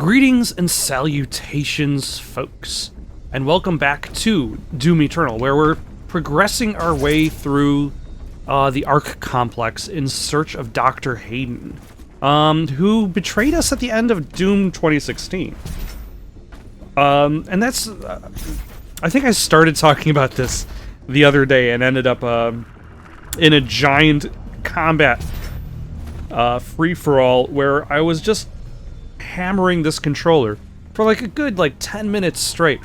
Greetings and salutations, folks, and welcome back to Doom Eternal, where we're progressing our way through the Ark Complex in search of Dr. Hayden, who betrayed us at the end of Doom 2016. And that's... I think I started talking about this the other day and ended up in a giant combat free-for-all where I was just hammering this controller for like a good 10 minutes straight,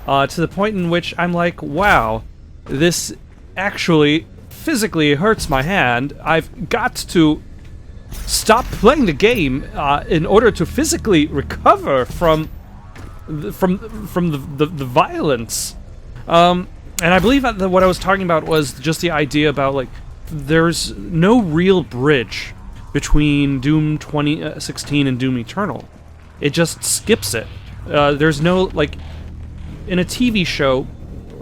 to the point in which I'm like, wow, this actually physically hurts my hand. I've got to stop playing the game in order to physically recover from the violence. And I believe that what I was talking about was just the idea about there's no real bridge between Doom 2016 and Doom Eternal. It just skips it. There's no, in a TV show,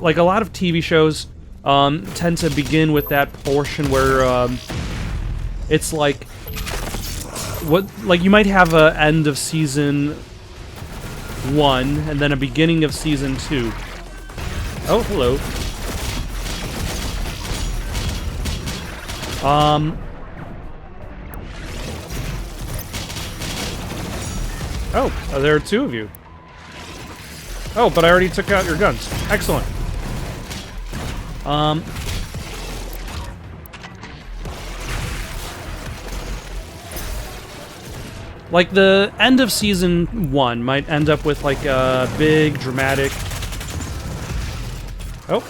a lot of TV shows tend to begin with that portion where it's you might have a end of season 1 and then a beginning of season 2. Oh, hello. Oh, there are two of you. Oh, but I already took out your guns. Excellent. The end of season 1 might end up with a big dramatic... Oh,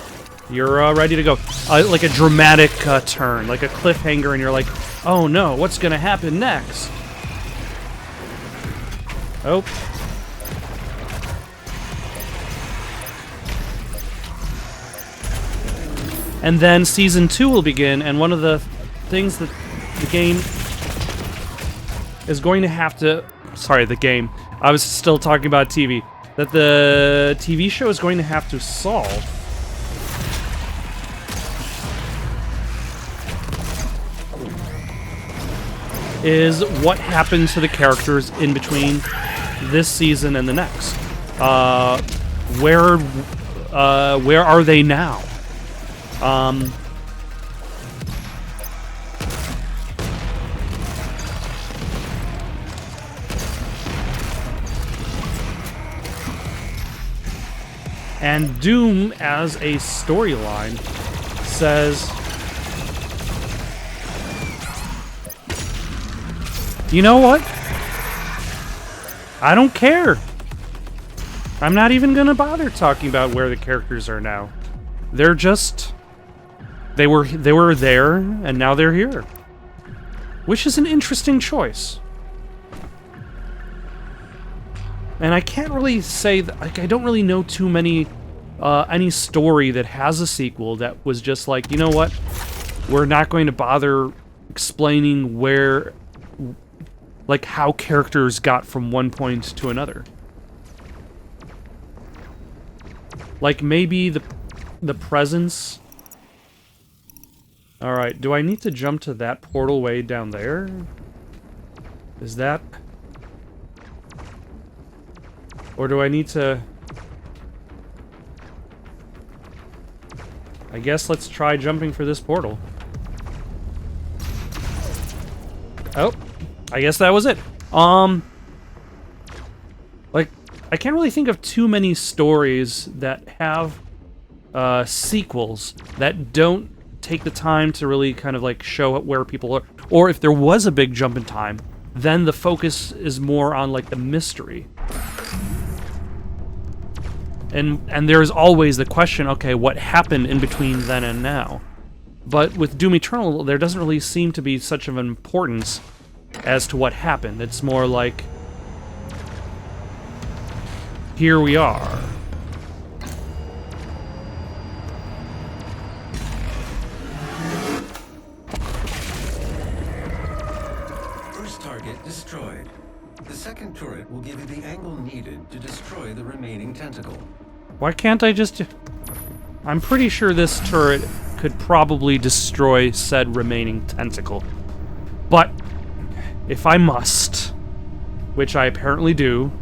you're ready to go. Like a dramatic turn, like a cliffhanger, and you're like, oh no, what's gonna happen next? Oh. And then Season 2 will begin, and one of the things that the game is going to have to... Sorry, the game. I was still talking about TV. That the TV show is going to have to solve is what happened to the characters in between this season and the next. Where are they now? And Doom, as a storyline, says, you know what? I don't care. I'm not even gonna bother talking about where the characters are now. They're just... They were there, and now they're here. Which is an interesting choice. And I can't really say that, I don't really know too many, any story that has a sequel that was just you know what? We're not going to bother explaining where... how characters got from one point to another. Maybe the presence... Alright, do I need to jump to that portal way down there? Is that... Or do I need to... I guess let's try jumping for this portal. Oh. I guess that was it. I can't really think of too many stories that have sequels that don't take the time to really kind of show up where people are. Or if there was a big jump in time, then the focus is more on the mystery. And there's always the question, okay, what happened in between then and now? But with Doom Eternal, there doesn't really seem to be such of an importance as to what happened. It's more here we are. First target destroyed. The second turret will give you the angle needed to destroy the remaining tentacle. Why can't I just... I'm pretty sure this turret could probably destroy said remaining tentacle. But if I must, which I apparently do,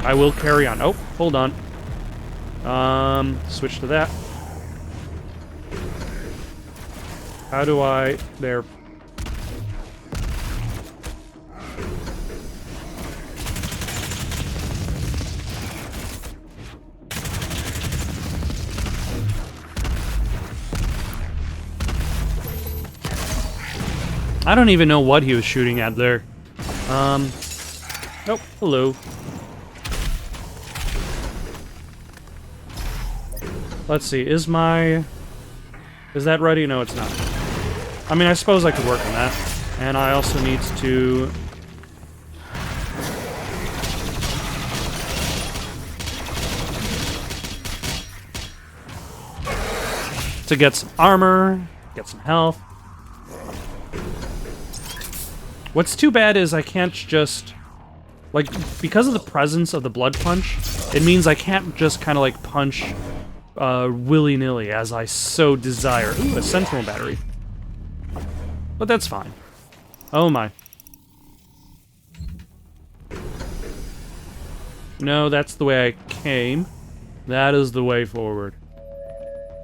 I will carry on. Oh, hold on. Switch to that. How do I... There. I don't even know what he was shooting at there. Nope, hello. Let's see, is that ready? No, it's not. I mean, I suppose I could work on that. And I also need to... get some armor, get some health. What's too bad is I can't just... Like, because of the presence of the blood punch, it means I can't just kind of, like, punch willy-nilly as I so desire. Ooh, a sentinel battery. But that's fine. Oh my. No, that's the way I came. That is the way forward.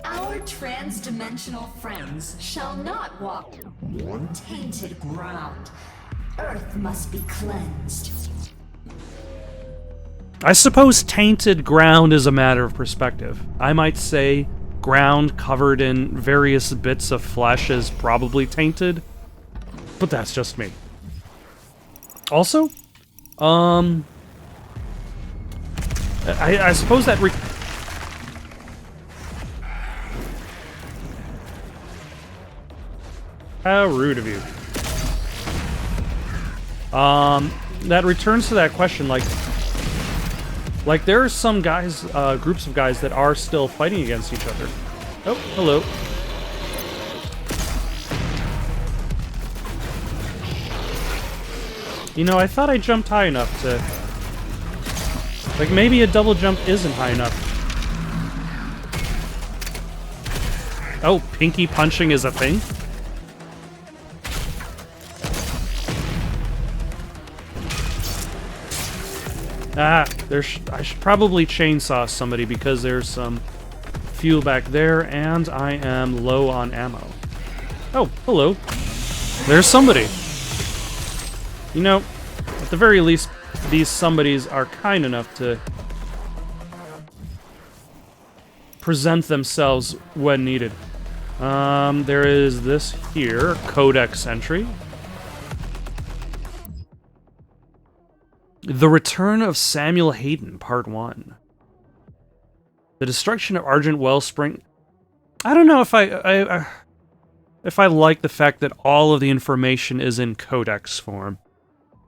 Our trans-dimensional friends shall not walk on tainted ground. Earth must be cleansed. I suppose tainted ground is a matter of perspective. I might say ground covered in various bits of flesh is probably tainted, but that's just me. Also, I suppose that how rude of you. That returns to that question, like there are some guys, groups of guys that are still fighting against each other. Oh, hello. You know, I thought I jumped high enough to... Like, maybe a double jump isn't high enough. Oh, pinky punching is a thing? Ah, I should probably chainsaw somebody because there's some fuel back there, and I am low on ammo. Oh, hello. There's somebody. You know, at the very least, these somebodies are kind enough to present themselves when needed. There is this here, Codex entry. The Return of Samuel Hayden, Part 1. The Destruction of Argent Wellspring. I don't know if I like the fact that all of the information is in Codex form.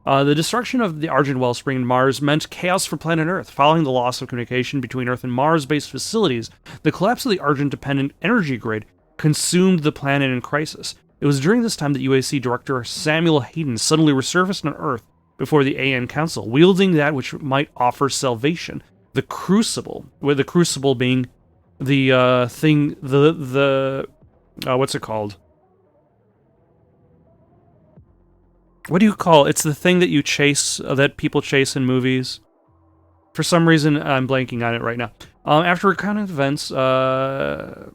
The destruction of the Argent Wellspring in Mars meant chaos for planet Earth. Following the loss of communication between Earth and Mars-based facilities, the collapse of the Argent-dependent energy grid consumed the planet in crisis. It was during this time that UAC Director Samuel Hayden suddenly resurfaced on Earth before the AN Council, wielding that which might offer salvation. The Crucible, with the Crucible being the thing, what's it called? What do you call it? It's the thing that you chase, that people chase in movies. For some reason, I'm blanking on it right now. After recounting events, on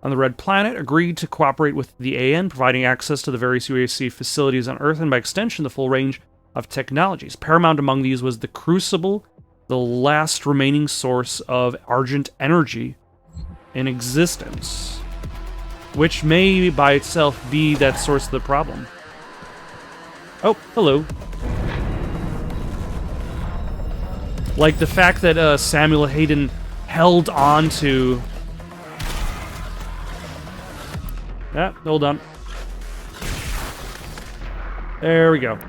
the Red Planet, agreed to cooperate with the AN, providing access to the various UAC facilities on Earth, and by extension, the full range of technologies. Paramount among these was the Crucible, the last remaining source of Argent energy in existence, which may by itself be that source of the problem. Oh, hello. Like the fact that Samuel Hayden held on to... Ah, hold on. There we go.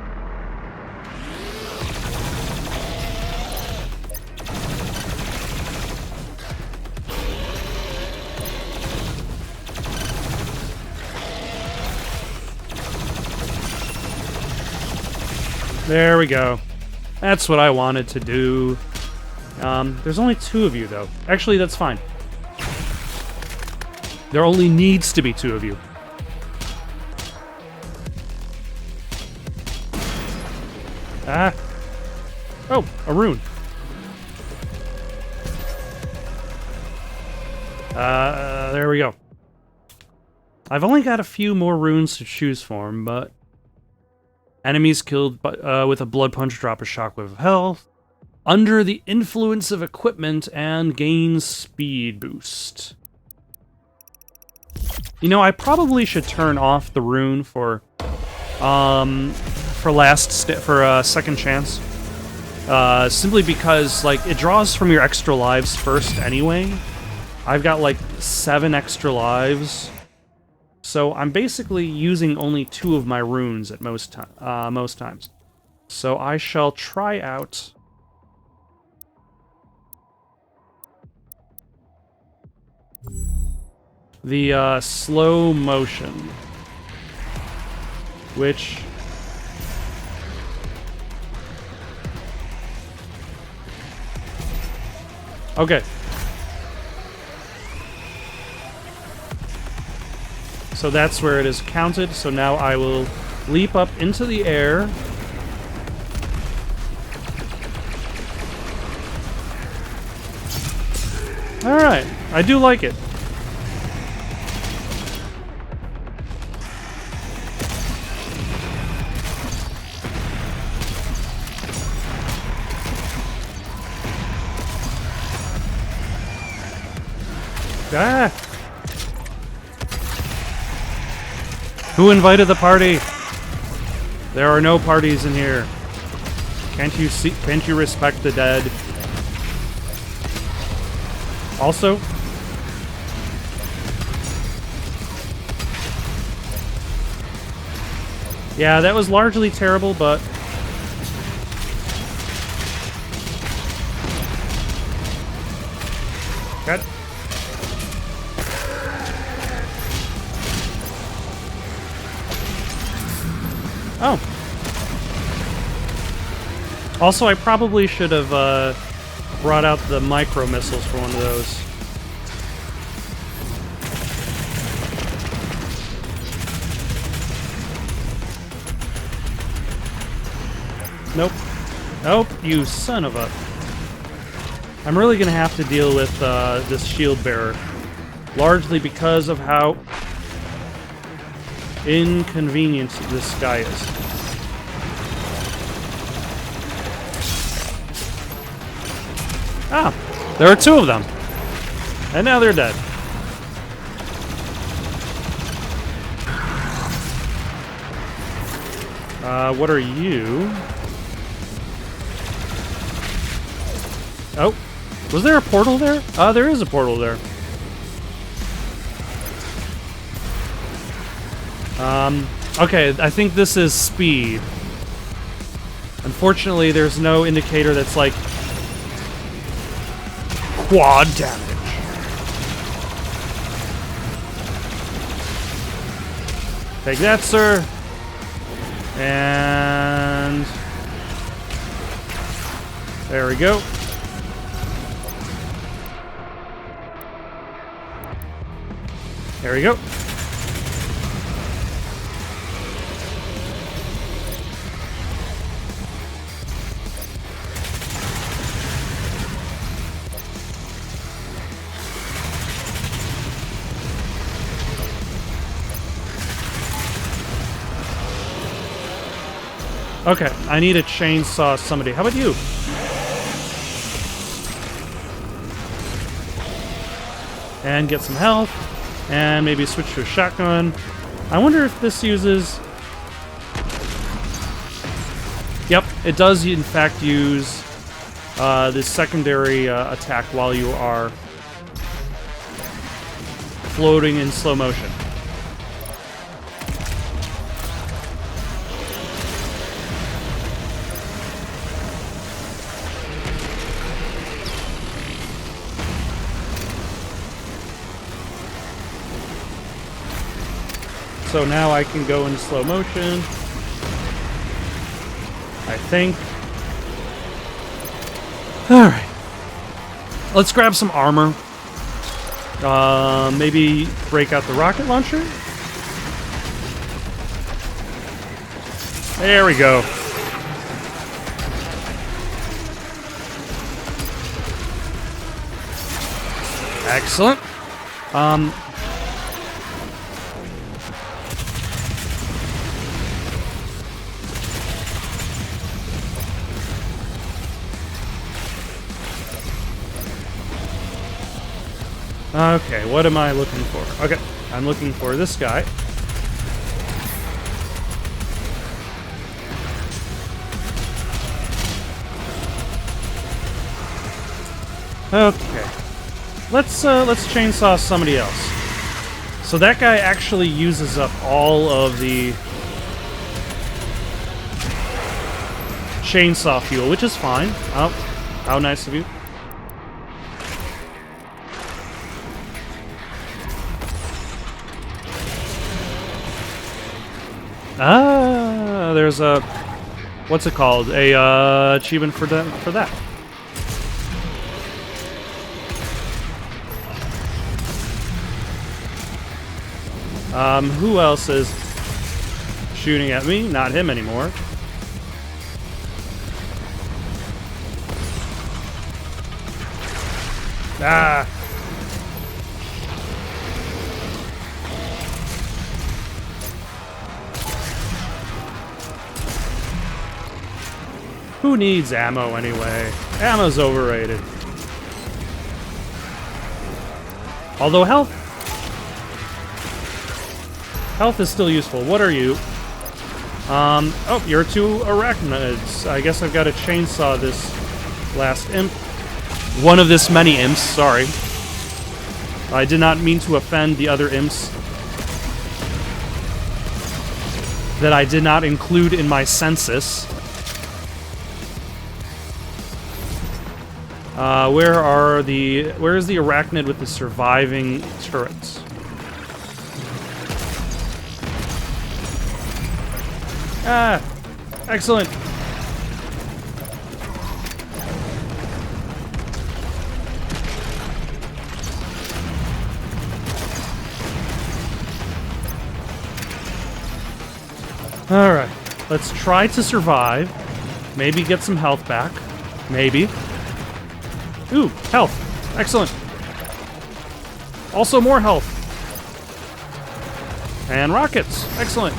There we go. That's what I wanted to do. There's only 2 of you, though. Actually, that's fine. There only needs to be 2 of you. Ah. Oh, a rune. There we go. I've only got a few more runes to choose from, but... Enemies killed with a blood punch drop a shockwave of health. Under the influence of equipment and gains speed boost. You know, I probably should turn off the rune for second chance. Simply because, like, it draws from your extra lives first anyway. I've got, like, 7 extra lives. So I'm basically using only 2 of my runes at most times. So I shall try out... the slow motion. Which... Okay. So that's where it is counted. So now I will leap up into the air. Alright, I do like it. Ah! Who invited the party? There are no parties in here. Can't you respect the dead? Also, yeah, that was largely terrible, but got it. Oh. Also, I probably should have brought out the micro missiles for one of those. Nope. Nope, you son of a... I'm really gonna have to deal with this shield bearer. Largely because of how inconvenient this guy is. Ah, there are 2 of them. And now they're dead. What are you? Oh, was there a portal there? There is a portal there. Okay, I think this is speed. Unfortunately, there's no indicator that's like quad damage. Take that, sir. And there we go. There we go. Okay, I need to chainsaw somebody. How about you? And get some health. And maybe switch to a shotgun. I wonder if this uses... Yep, it does in fact use this secondary attack while you are floating in slow motion. So now I can go in slow motion. I think. Alright. Let's grab some armor. Maybe break out the rocket launcher? There we go. Excellent. Okay, what am I looking for? Okay, I'm looking for this guy. Okay. Let's chainsaw somebody else. So that guy actually uses up all of the chainsaw fuel, which is fine. Oh, how nice of you. Ah, there's a... what's it called? A achievement for that. Who else is shooting at me? Not him anymore. Ah! Who needs ammo anyway? Ammo's overrated. Although health is still useful. What are you? Oh, you're two arachnids. I guess I've got to chainsaw this last imp. One of this many imps, sorry. I did not mean to offend the other imps that I did not include in my census. Where is the arachnid with the surviving turrets? Ah, excellent. All right, let's try to survive. Maybe get some health back. Maybe. Ooh, health. Excellent. Also more health. And rockets. Excellent.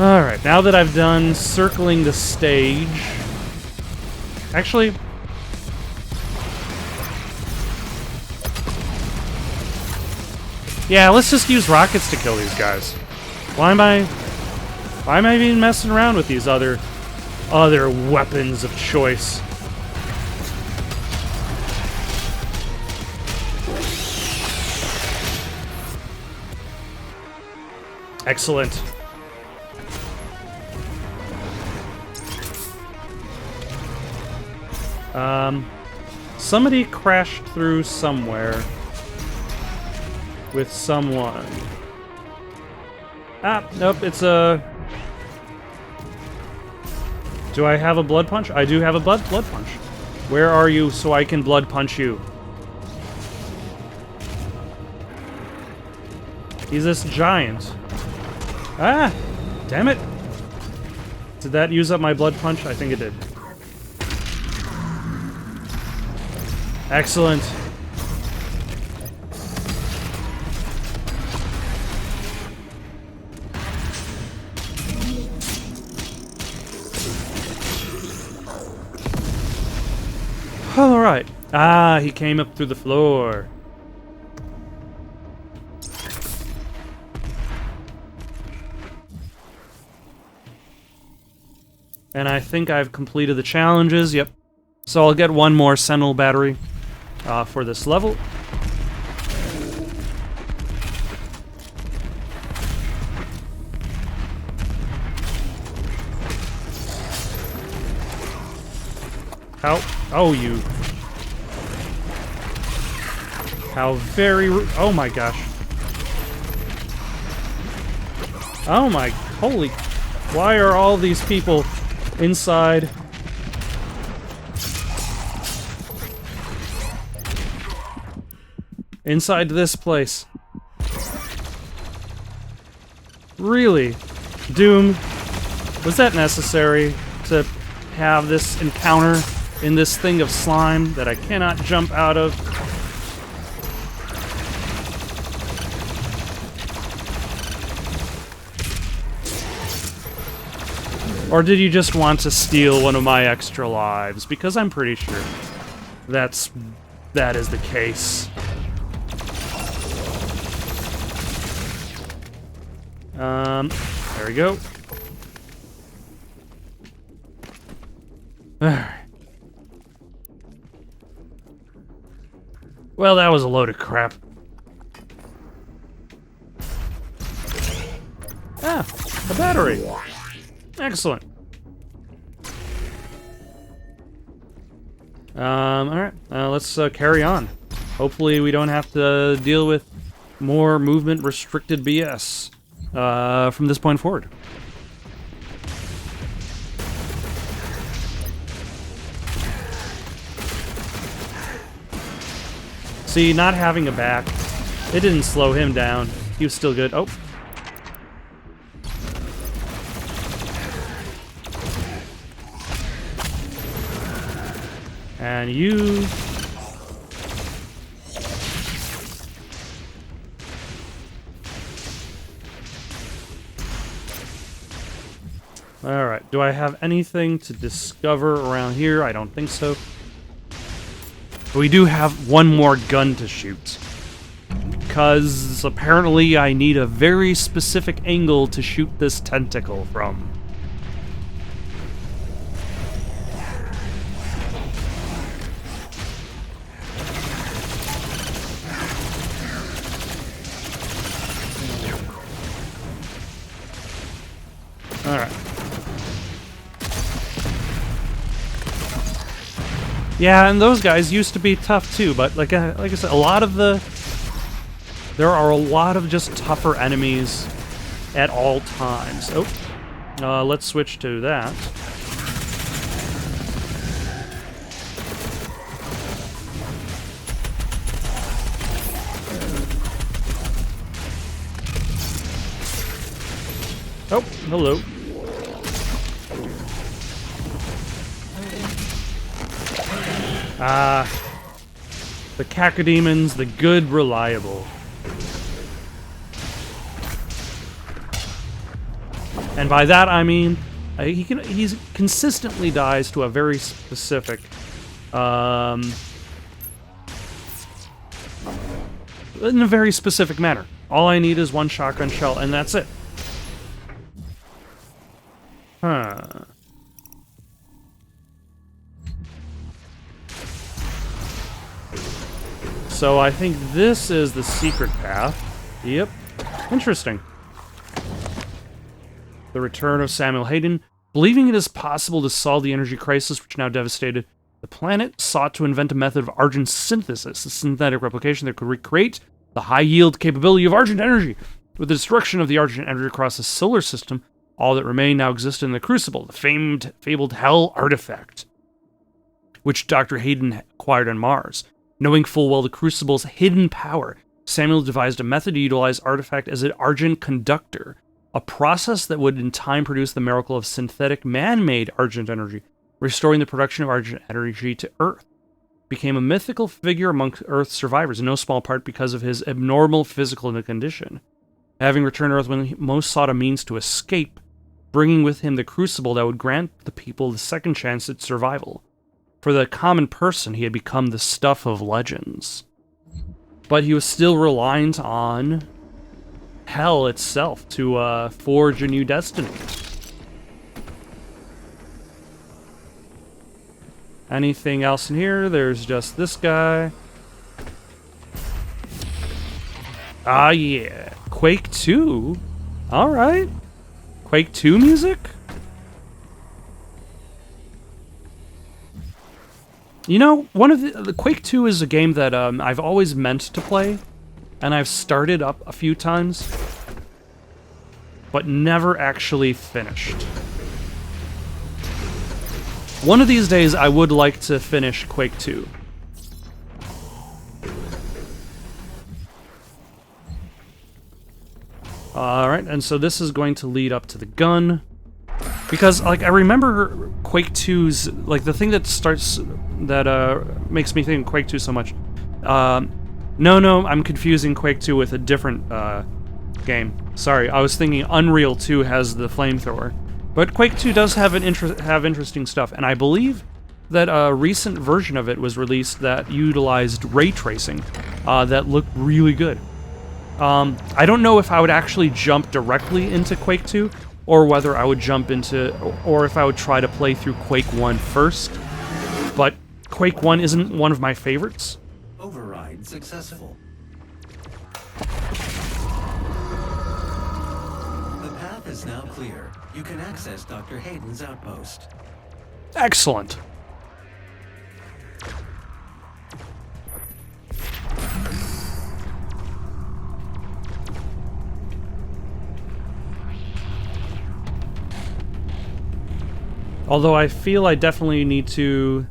Alright, now that I've done circling the stage... Actually... yeah, let's just use rockets to kill these guys. Why am I even messing around with these other weapons of choice? Excellent. Somebody crashed through somewhere with someone. Ah, nope, it's a... Do I have a blood punch? I do have a blood punch. Where are you so I can blood punch you? He's this giant. Ah! Damn it! Did that use up my blood punch? I think it did. Excellent. Alright. Ah, he came up through the floor. And I think I've completed the challenges. Yep. So I'll get one more Sentinel battery for this level. How? Oh, you. How very... oh my gosh. Oh my... holy... why are all these people inside? Inside this place. Really? Doom, was that necessary to have this encounter in this thing of slime that I cannot jump out of. Or did you just want to steal one of my extra lives? Because I'm pretty sure that is the case. There we go. Well, that was a load of crap. Ah, a battery. Excellent. Alright, let's carry on. Hopefully we don't have to deal with more movement-restricted BS from this point forward. See, not having a back, it didn't slow him down. He was still good. Oh. And you... Alright, do I have anything to discover around here? I don't think so. But we do have one more gun to shoot. Because apparently I need a very specific angle to shoot this tentacle from. Alright. Yeah, and those guys used to be tough too, but like I said, there are a lot of just tougher enemies at all times. Oh, let's switch to that. Oh, hello. The cacodemons, the good, reliable. And by that I mean he consistently dies to a very specific in a very specific manner. All I need is one shotgun shell and that's it. Huh. So I think this is the secret path. Yep. Interesting. The return of Samuel Hayden. Believing it is possible to solve the energy crisis which now devastated the planet, sought to invent a method of Argent synthesis, a synthetic replication that could recreate the high-yield capability of Argent energy. With the destruction of the Argent energy across the solar system, all that remained now existed in the Crucible, the fabled Hell artifact, which Dr. Hayden acquired on Mars. Knowing full well the Crucible's hidden power, Samuel devised a method to utilize artifact as an Argent conductor, a process that would in time produce the miracle of synthetic man-made Argent energy, restoring the production of Argent energy to Earth. Became a mythical figure amongst Earth's survivors, in no small part because of his abnormal physical condition. Having returned to Earth when he most sought a means to escape, bringing with him the Crucible that would grant the people the second chance at survival. For the common person, he had become the stuff of legends. But he was still reliant on Hell itself to forge a new destiny. Anything else in here? There's just this guy. Ah, yeah. Quake 2? Alright. Quake 2 music? You know, one of the Quake 2 is a game that I've always meant to play, and I've started up a few times, but never actually finished. One of these days, I would like to finish Quake 2. Alright, and so this is going to lead up to the gun. Because, like, I remember Quake 2's, like, the thing that makes me think of Quake 2 so much. No, I'm confusing Quake 2 with a different, game. Sorry, I was thinking Unreal 2 has the flamethrower. But Quake 2 does have interesting stuff, and I believe that a recent version of it was released that utilized ray tracing, that looked really good. I don't know if I would actually jump directly into Quake 2, or whether I would jump into, or if I would try to play through Quake 1 first. But Quake 1 isn't one of my favorites. Override successful. The path is now clear. You can access Dr. Hayden's outpost. Excellent. Although I feel I definitely need to...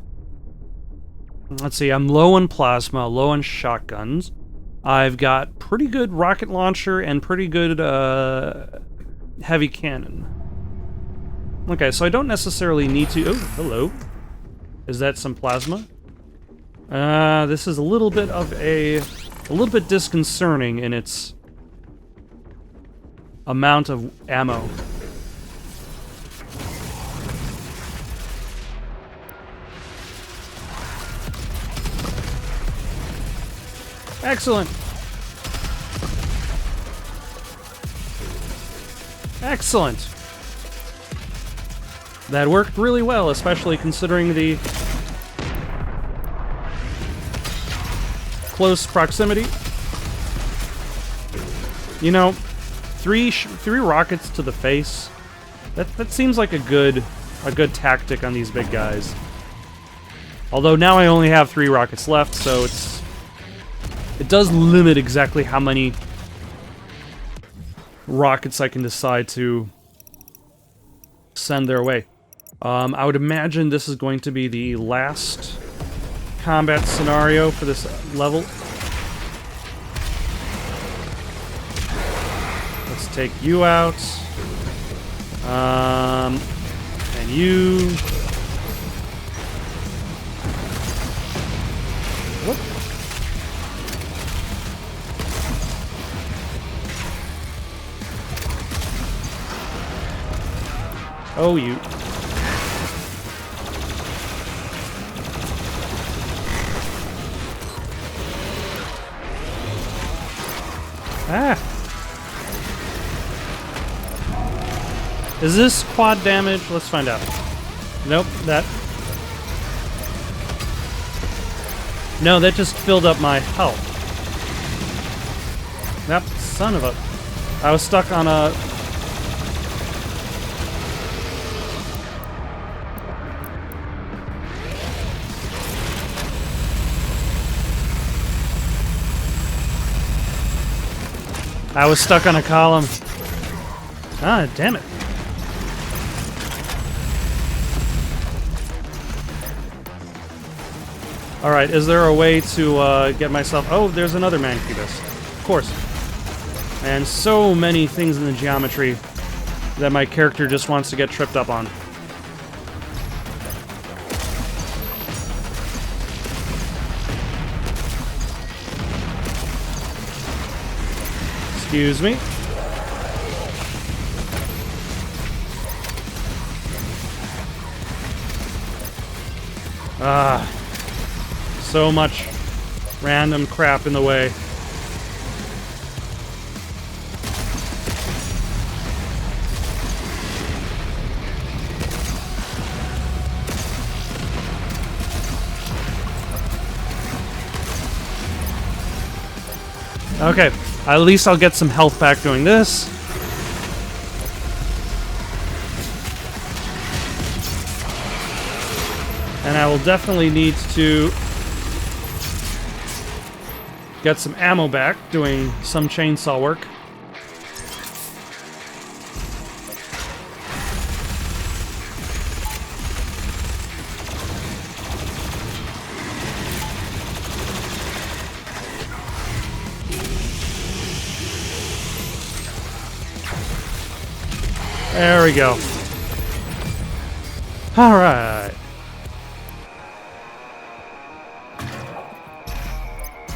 Let's see, I'm low on plasma, low on shotguns. I've got pretty good rocket launcher and pretty good heavy cannon. Okay, so I don't necessarily need to... Oh, hello. Is that some plasma? This is a little bit of a little bit disconcerting in its amount of ammo. Excellent. Excellent. That worked really well, especially considering the close proximity. You know, three rockets to the face. That seems like a good tactic on these big guys. Although now I only have 3 rockets left, so it does limit exactly how many rockets I can decide to send their way. I would imagine this is going to be the last combat scenario for this level. Let's take you out. And you... Whoop. Oh, you... Ah! Is this quad damage? Let's find out. Nope, that... No, that just filled up my health. Yep, son of a... I was stuck on a... I was stuck on a column. Ah, damn it. Alright, is there a way to get myself... Oh, there's another Mancubus. Of course. And so many things in the geometry that my character just wants to get tripped up on. Excuse me. Ah, so much random crap in the way. Okay, at least I'll get some health back doing this. And I will definitely need to get some ammo back doing some chainsaw work. There we go. Alright.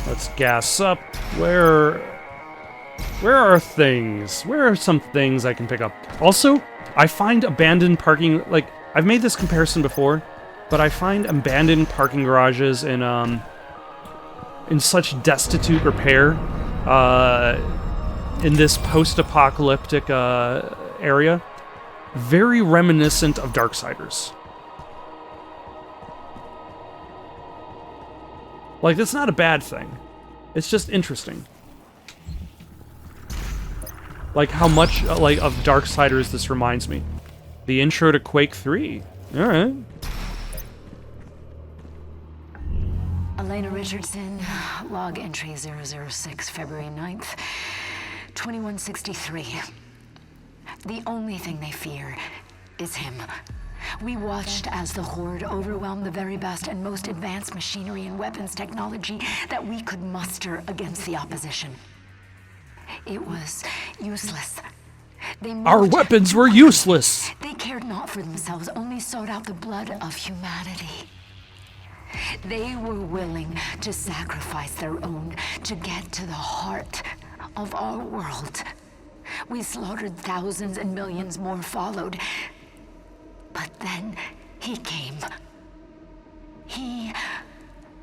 Let's gas up. Where are things? Where are some things I can pick up? Also, I find abandoned parking, like, I've made this comparison before, but I find abandoned parking garages in such destitute repair, in this post-apocalyptic, area, very reminiscent of Darksiders. Like, that's not a bad thing. It's just interesting. Like, how much, like, of Darksiders this reminds me. The intro to Quake 3. Alright. Elena Richardson, log entry 006, February 9th, 2163. The only thing they fear is him. We watched as the Horde overwhelmed the very best and most advanced machinery and weapons technology that we could muster against the opposition. It was useless. Our weapons were useless! They cared not for themselves, only sought out the blood of humanity. They were willing to sacrifice their own to get to the heart of our world. We slaughtered thousands and millions more followed. But then he came. He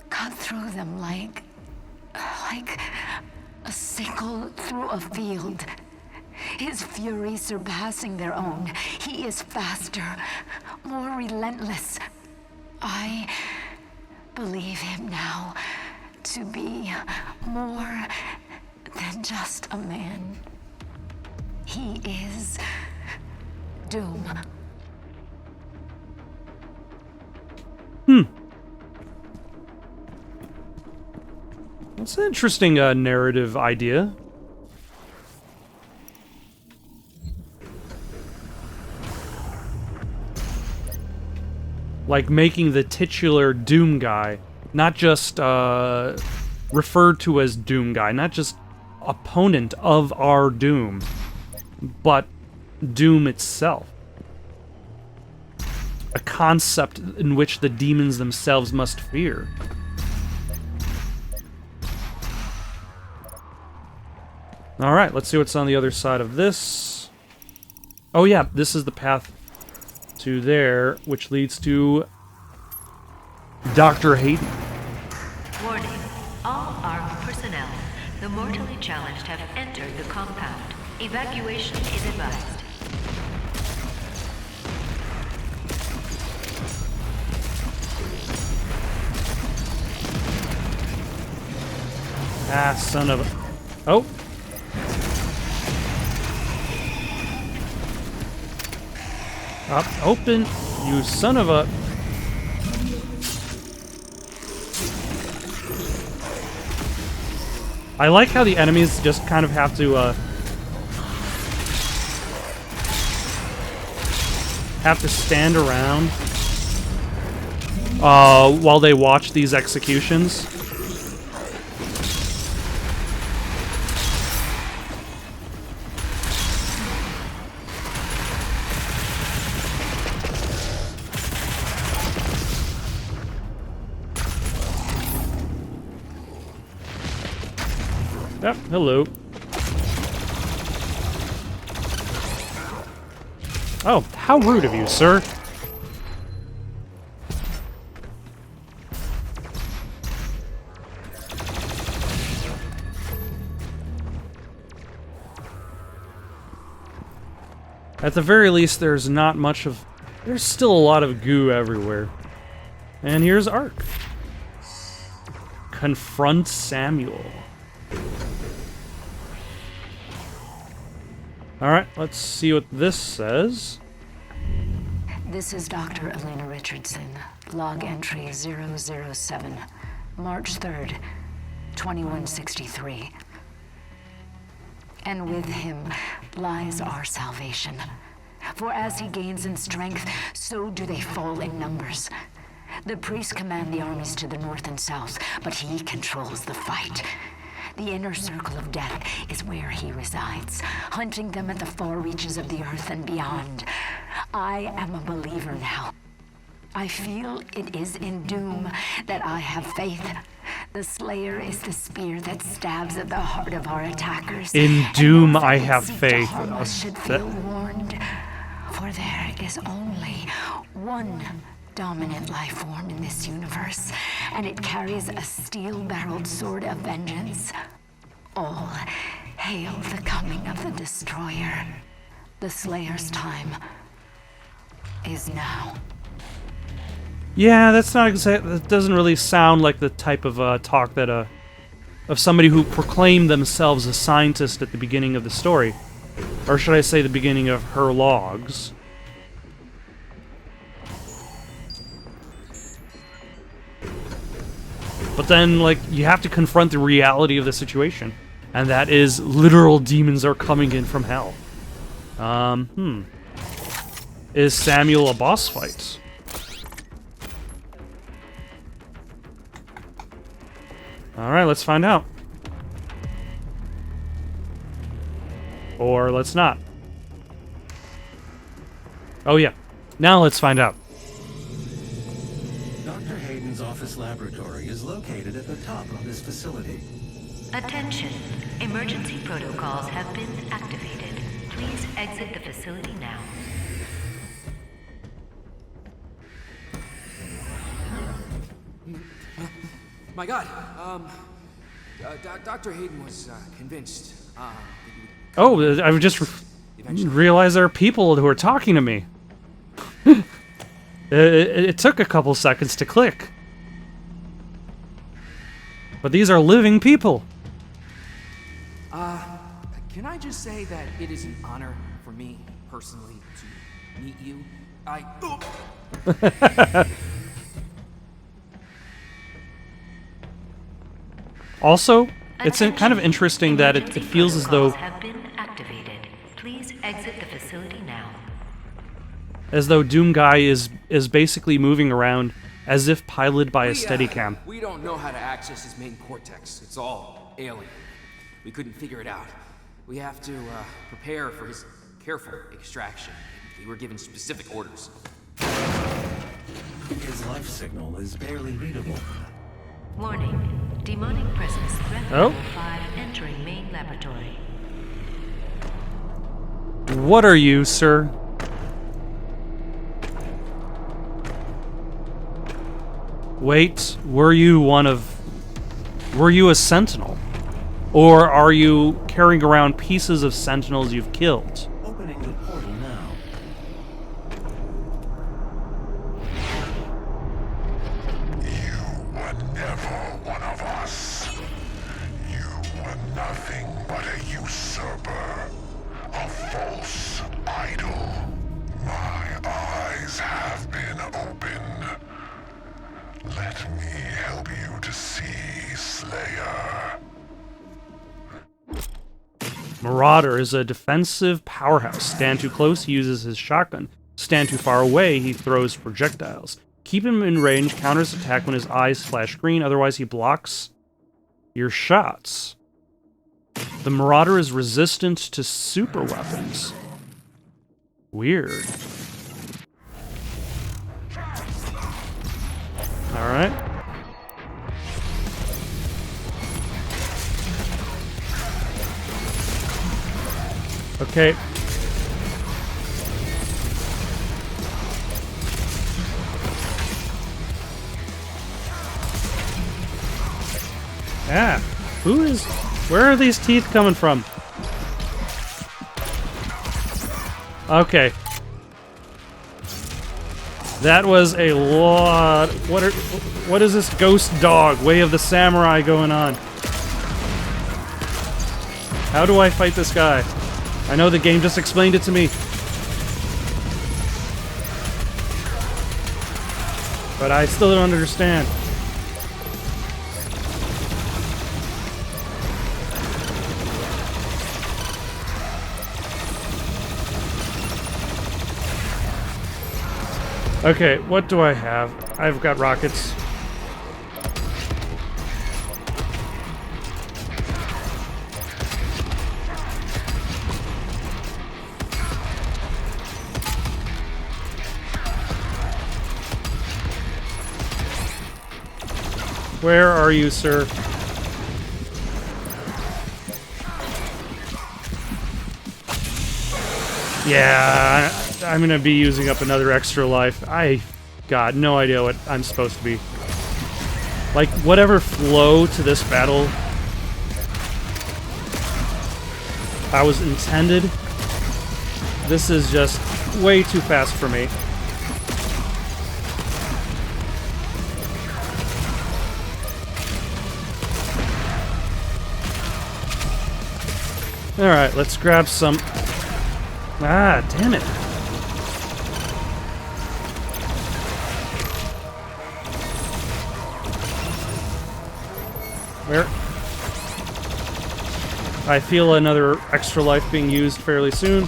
cut through them like a sickle through a field. His fury surpassing their own. He is faster, more relentless. I believe him now to be more than just a man. He is Doom. That's an interesting narrative idea. Like making the titular Doom guy not just referred to as Doom guy, not just opponent of our Doom, but Doom itself. A concept in which the demons themselves must fear. Alright, let's see what's on the other side of this. Oh yeah, this is the path to there, which leads to Dr. Hayden. Warning. All armed personnel, the mortally challenged have entered the compound. Evacuation is advised. Ah, son of a... Oh! Up, open, you son of a... I like how the enemies just kind of have to stand around while they watch these executions. Yep, hello. Oh, how rude of you, sir. At the very least, there's not much of... There's still a lot of goo everywhere. And here's Ark. Confront Samuel. Alright, let's see what this says. This is Dr. Elena Richardson, log entry 007, March 3rd, 2163. And with him lies our salvation. For as he gains in strength, so do they fall in numbers. The priests command the armies to the north and south, but he controls the fight. The inner circle of death is where he resides, hunting them at the far reaches of the earth and beyond. I am a believer now. I feel it is in Doom that I have faith. The Slayer is the spear that stabs at the heart of our attackers. In and Doom, those that I would have seek to faith. harm us should That- feel warned. For there is only one dominant life form in this universe, and it carries a steel-barreled sword of vengeance. All hail the coming of the Destroyer. The Slayer's time is now. Yeah, that's not exact. That doesn't really sound like the type of talk that of somebody who proclaimed themselves a scientist at the beginning of the story, or should I say, the beginning of her logs. But then, like, you have to confront the reality of the situation, and that is literal demons are coming in from hell. Is Samuel a boss fight? Alright, let's find out. Or let's not. Oh yeah. Now let's find out. Dr. Hayden's office laboratory is located at the top of this facility. Attention. Emergency protocols have been activated. Please exit the facility now. My God, Dr. Hayden was convinced. Oh, I just realized there are people who are talking to me. It took a couple seconds to click. But these are living people. Can I just say that it is an honor for me personally to meet you? Also, it's kind of interesting that it feels as though Have been activated. Please exit the facility now. Doom Guy is basically moving around as if piloted by a Steadicam. We don't know how to access his main cortex. It's all alien. We couldn't figure it out. We have to prepare for his careful extraction. We were given specific orders. His life signal is barely readable. Warning. Demonic presence threat Oh. level 5 entering main laboratory. What are you, sir? Wait, were you a sentinel? Or are you carrying around pieces of sentinels you've killed? Opening the portal now. You were never one of us. You were nothing but a usurper, a false idol. My eyes have been opened. Let me help you to see, Slayer. Marauder is a defensive powerhouse. Stand too close, he uses his shotgun. Stand too far away, he throws projectiles. Keep him in range, counters attack when his eyes flash green, otherwise he blocks your shots. The Marauder is resistant to super weapons. Weird. Alright. Okay. Ah, where are these teeth coming from? Okay. That was a lot. What is this ghost dog? Way of the Samurai going on. How do I fight this guy? I know the game just explained it to me. But I still don't understand. Okay, what do I have? I've got rockets. Where are you, sir? Yeah, I'm gonna be using up another extra life. I got no idea what I'm supposed to be. Like, whatever flow to this battle I was intended, this is just way too fast for me. Alright, let's grab some... Ah, damn it. Where? I feel another extra life being used fairly soon.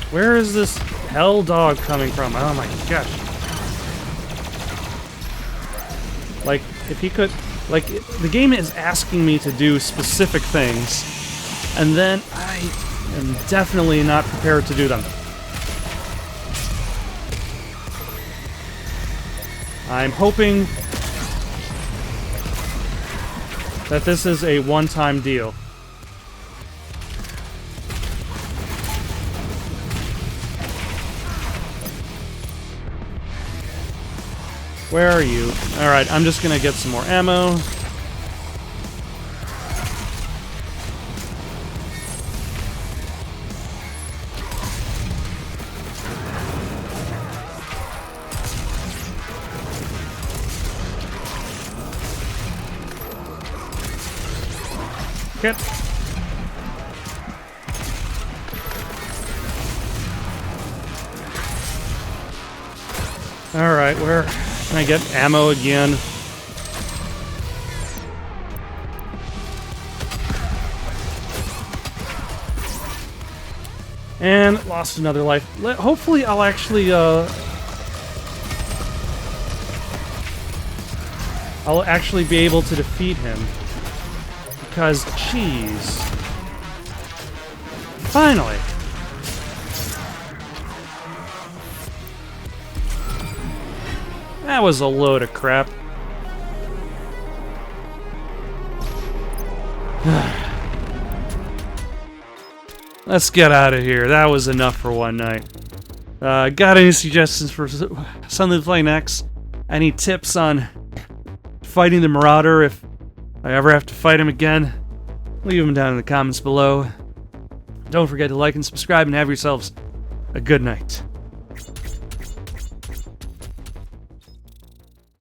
Where is this hell dog coming from? Oh my gosh. Like, if he could... Like, the game is asking me to do specific things, and then I am definitely not prepared to do them. I'm hoping that this is a one-time deal. Where are you? Alright, I'm just gonna get some more ammo. Okay. Alright, where can I get ammo again? And lost another life. Hopefully I'll actually, be able to defeat him. Because, jeez. Finally! That was a load of crap. Let's get out of here. That was enough for one night. Got any suggestions for something to play next? Any tips on fighting the Marauder if I ever have to fight him again? Leave them down in the comments below. Don't forget to like and subscribe and have yourselves a good night.